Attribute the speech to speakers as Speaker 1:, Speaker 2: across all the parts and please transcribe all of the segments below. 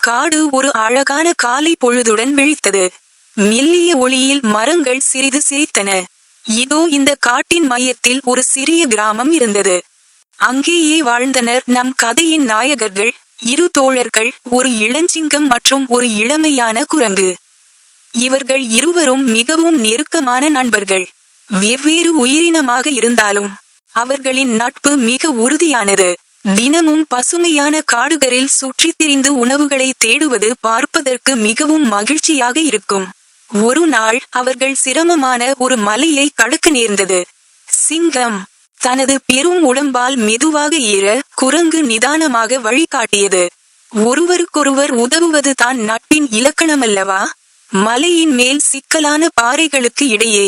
Speaker 1: காடு ஒரு அழகான காலை பொழுதுடன் விழித்தது. மெல்லிய ஒளியில் மரங்கள் சிறிது சிரித்தன. இதோ இந்த காட்டின் மையத்தில் ஒரு சிறிய கிராமம் இருந்தது. அங்கேயே வாழ்ந்தனர் நம் கதையின் நாயகர்கள், இரு தோழர்கள், ஒரு இளஞ்சிங்கம் மற்றும் ஒரு இளமையான குரங்கு. இவர்கள் இருவரும் மிகவும் நெருக்கமான நண்பர்கள். வெவ்வேறு உயிரினமாக இருந்தாலும் அவர்களின் நட்பு மிக உறுதியானது. தினமும் பசுமையான காடுகளில் சுற்றித் திரிந்து உணவுகளை தேடுவது பார்ப்பதற்கு மிகவும் மகிழ்ச்சியாக இருக்கும். ஒரு நாள் அவர்கள் சிரமமான ஒரு மலையை கடக்க நேர்ந்தது. சிங்கம் தனது பெரும் உடம்பால் மெதுவாக ஏற, குரங்கு நிதானமாக வழிகாட்டியது. ஒருவருக்கொருவர் உதவுவது தான் நட்பின் இலக்கணமல்லவா? மலையின் மேல் சிக்கலான பாறைகளுக்கு இடையே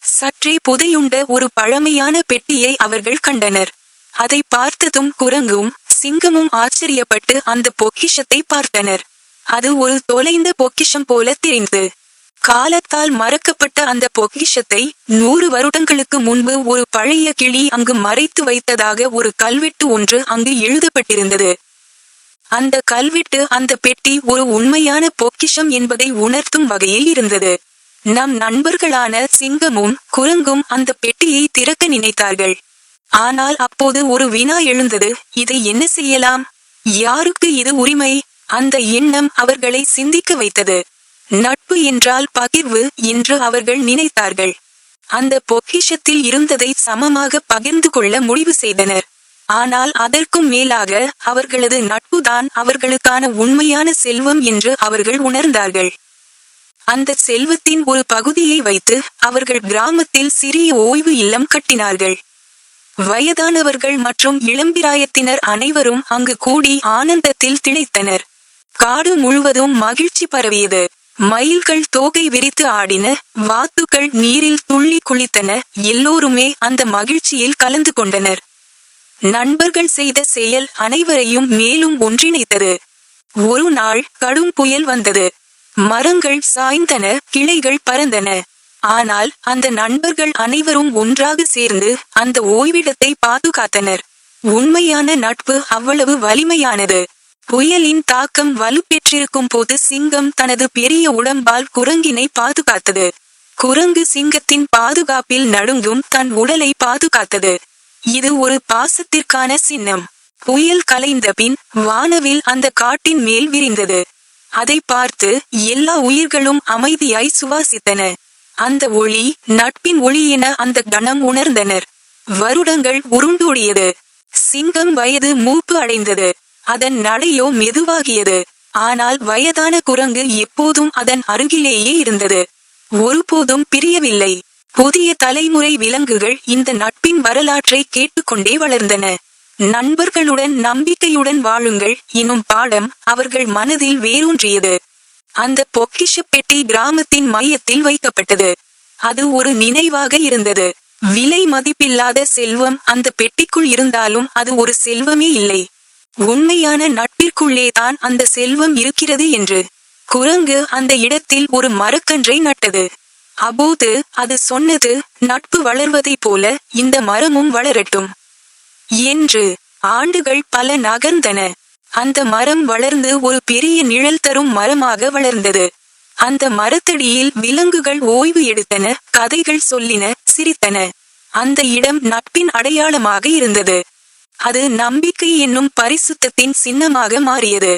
Speaker 1: சற்றே புதையுண்ட ஒரு பழமையான பெட்டியை அவர்கள் கண்டனர். அதை பார்த்ததும் குரங்கும் சிங்கமும் ஆச்சரியப்பட்டு அந்த பொக்கிஷத்தை பார்த்தனர். அது ஒரு தொலைந்த பொக்கிஷம் போல தெரிந்தது. காலத்தால் மறக்கப்பட்ட அந்த பொக்கிஷத்தை 100 வருடங்களுக்கு முன்பு ஒரு பழைய கிளி அங்கு மறைத்து வைத்ததாக ஒரு கல்வெட்டு ஒன்று அங்கு எழுதப்பட்டிருந்தது. அந்த கல்வெட்டு அந்த பெட்டி ஒரு உண்மையான பொக்கிஷம் என்பதை உணர்த்தும் வகையில் இருந்தது. நம் நண்பர்களான சிங்கமும் குரங்கும் அந்த பெட்டியை திறக்க நினைத்தார்கள். ஆனால் அப்போது ஒரு வினா எழுந்தது. இதை என்ன செய்யலாம்? யாருக்கு இது உரிமை? அந்த எண்ணம் அவர்களை சிந்திக்க வைத்தது. நட்பு என்றால் பகிர்வு என்று அவர்கள் நினைத்தார்கள். அந்த பொக்கிஷத்தில் இருந்ததை சமமாக பகிர்ந்து கொள்ள முடிவு செய்தனர். ஆனால் அதற்கும் மேலாக அவர்களது நட்புதான் அவர்களுக்கான உண்மையான செல்வம் என்று அவர்கள் உணர்ந்தார்கள். அந்த செல்வத்தின் ஒரு பகுதியை வைத்து அவர்கள் கிராமத்தில் சிறிய ஓய்வு இல்லம் கட்டினார்கள். வயதானவர்கள் மற்றும் இளம்பிராயத்தினர் அனைவரும் அங்கு கூடி ஆனந்தத்தில் திளைத்தனர். காடு முழுவதும் மகிழ்ச்சி பரவியது. மயில்கள் தோகை விரித்து ஆடின, வாத்துக்கள் நீரில் துள்ளி குளித்தன. எல்லோருமே அந்த மகிழ்ச்சியில் கலந்து கொண்டனர். நண்பர்கள் செய்த செயல் அனைவரையும் மேலும் ஒன்றிணைத்தது. ஒரு நாள் கடும் புயல் வந்தது. மரங்கள் சாய்ந்தன, கிளைகள் பறந்தன. ஆனால் அந்த நண்பர்கள் அனைவரும் ஒன்றாக சேர்ந்து அந்த ஓய்விடத்தை பாதுகாத்தனர். உண்மையான நட்பு அவ்வளவு வலிமையானது. புயலின் தாக்கம் வலுப்பெற்றிருக்கும் போது சிங்கம் தனது பெரிய உடம்பால் குரங்கினை பாதுகாத்தது. குரங்கு சிங்கத்தின் பாதுகாப்பில் நடுங்கும் தன் உடலை பாதுகாத்தது. இது ஒரு பாசத்திற்கான சின்னம். புயல் கலைந்த பின் வானவில் அந்த காட்டின் மேல் விரிந்தது. அதை பார்த்து எல்லா உயிர்களும் அமைதியாய் சுவாசித்தன. அந்த ஒளி நட்பின் ஒளி என அந்த கணம் உணர்ந்தனர். வருடங்கள் உருண்டோடியது. சிங்கம் வயது மூப்பு அடைந்தது. அதன் நடையோ மெதுவாகியது. ஆனால் வயதான குரங்கு எப்போதும் அதன் அருகிலேயே இருந்தது. ஒருபோதும் பிரியவில்லை. புதிய தலைமுறை விலங்குகள் இந்த நட்பின் வரலாற்றை கேட்டுக்கொண்டே வளர்ந்தன. நண்பர்களுடன் நம்பிக்கையுடன் வாழுங்கள் எனும் பாடம் அவர்கள் மனதில் வேரூன்றியது. அந்த பொக்கிஷ பெட்டி கிராமத்தின் மையத்தில் வைக்கப்பட்டது. அது ஒரு நினைவாக இருந்தது. விலை மதிப்பில்லாத செல்வம் அந்த பெட்டிக்குள் இருந்தாலும் அது ஒரு செல்வமே இல்லை. உண்மையான நட்பிற்குள்ளேதான் அந்த செல்வம் இருக்கிறது என்று குரங்கு அந்த இடத்தில் ஒரு மரக்கன்றை நட்டது. அப்போது அது சொன்னது, நட்பு வளர்வதைப் போல இந்த மரமும் வளரட்டும் என்று. ஆண்டுகள் பல நகர்ந்தன. அந்த மரம் வளர்ந்து ஒரு பெரிய நிழல் தரும் மரமாக வளர்ந்தது. அந்த மரத்தடியில் விலங்குகள் ஓய்வு எடுத்தன, கதைகள் சொல்லின, சிரித்தன. அந்த இடம் நட்பின் அடையாளமாக இருந்தது. அது நம்பிக்கை என்னும் பரிசுத்தத்தின் சின்னமாக மாறியது.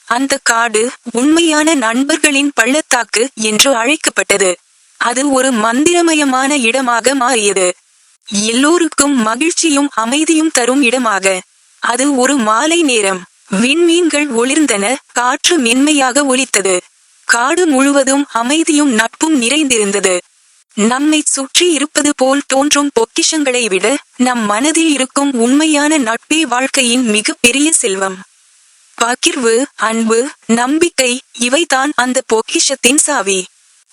Speaker 1: அந்த காடு உண்மையான நண்பர்களின் பள்ளத்தாக்கு என்று அழைக்கப்பட்டது. அது ஒரு மந்திரமயமான இடமாக மாறியது. எல்லோருக்கும் மகிழ்ச்சியும் அமைதியும் தரும் இடமாக. அது ஒரு மாலை நேரம். விண்மீன்கள் ஒளிர்ந்தன, காற்று மென்மையாக ஒலித்தது. காடு முழுவதும் அமைதியும் நட்பும் நிறைந்திருந்தது. நம்மை சுற்றி இருப்பது போல் தோன்றும் பொக்கிஷங்களை விட நம் மனதில் இருக்கும் உண்மையான நட்பே வாழ்க்கையின் மிக பெரிய செல்வம். பகிர்வு, அன்பு, நம்பிக்கை, இவைதான் அந்த பொக்கிஷத்தின் சாவி.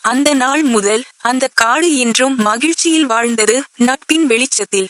Speaker 1: அந்த நாள் முதல் அந்த காடு என்றும் மகிழ்ச்சியில் வாழ்ந்தது, நட்பின் வெளிச்சத்தில்.